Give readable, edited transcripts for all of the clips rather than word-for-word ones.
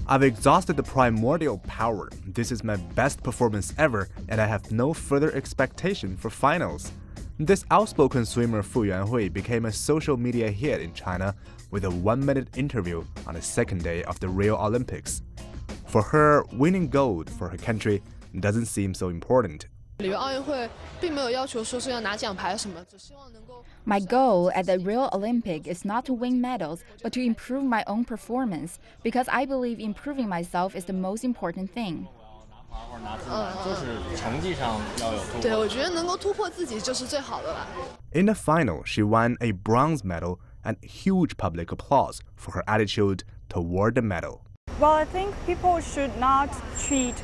I've exhausted the primordial power. This is my best performance ever, and I have no further expectation for finals. This outspoken swimmer Fu Yuanhui became a social media hit in China with a 1-minute interview on the second day of the Rio Olympics. For her, winning gold for her country doesn't seem so important. My goal at the Rio Olympics is not to win medals, but to improve my own performance, because I believe improving myself is the most important thing. In the final, she won a bronze medal and huge public applause for her attitude toward the medal. Well, I think people should not treat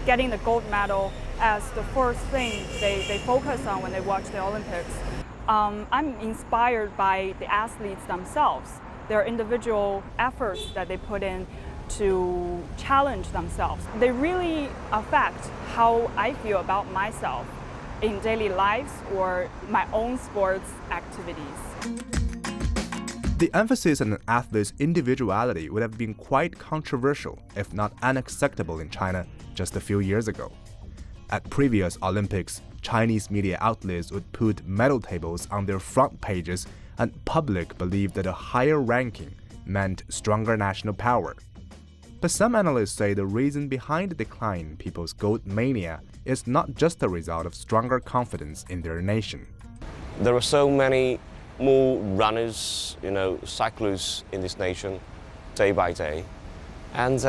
getting the gold medal as the first thing they focus on when they watch the Olympics. I'm inspired by the athletes themselves, their individual efforts that they put in to challenge themselves. They really affect how I feel about myself in daily lives or my own sports activities. The emphasis on an athlete's individuality would have been quite controversial, if not unacceptable in China just a few years ago. At previous Olympics, Chinese media outlets would put medal tables on their front pages, and public believed that a higher ranking meant stronger national power. But some analysts say the reason behind the decline in people's gold mania is not just a result of stronger confidence in their nation. There are so many more runners, cyclists in this nation, day by day. And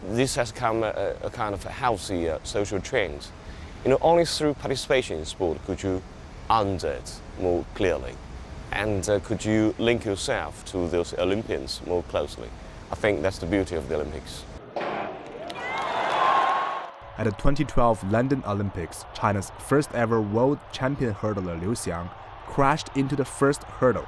this has become a kind of a healthy social trend. Only through participation in sport could you understand it more clearly. And could you link yourself to those Olympians more closely. I think that's the beauty of the Olympics. At the 2012 London Olympics, China's first ever world champion hurdler Liu Xiang crashed into the first hurdle.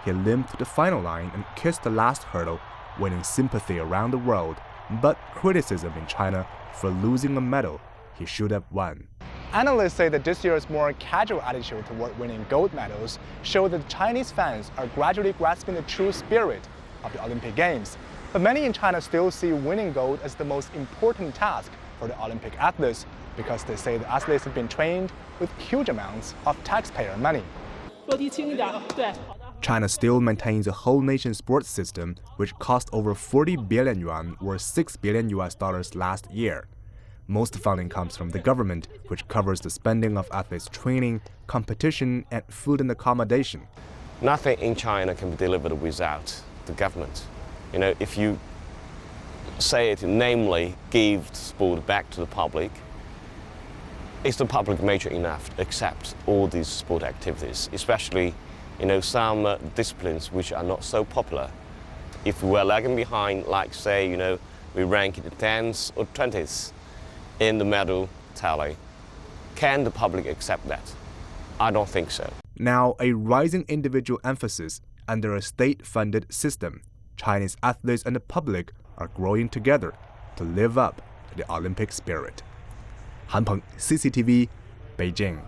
He limped to the final line and kissed the last hurdle, winning sympathy around the world, but criticism in China for losing a medal he should have won. Analysts say that this year's more casual attitude toward winning gold medals show that Chinese fans are gradually grasping the true spirit of the Olympic Games. But many in China still see winning gold as the most important task for the Olympic athletes because they say the athletes have been trained with huge amounts of taxpayer money. China still maintains a whole nation sports system which cost over 40 billion yuan or $6 billion last year. Most funding comes from the government, which covers the spending of athletes' training, competition, and food and accommodation. Nothing in China can be delivered without the government. If you say it, namely, give sport back to the public, is the public mature enough to accept all these sport activities, especially some disciplines which are not so popular? If we were lagging behind, like say, we rank in the 10th or 20th in the medal tally, can the public accept that? I don't think so. Now, a rising individual emphasis under a state-funded system, Chinese athletes and the public are growing together to live up to the Olympic spirit. Han Peng, CCTV, Beijing.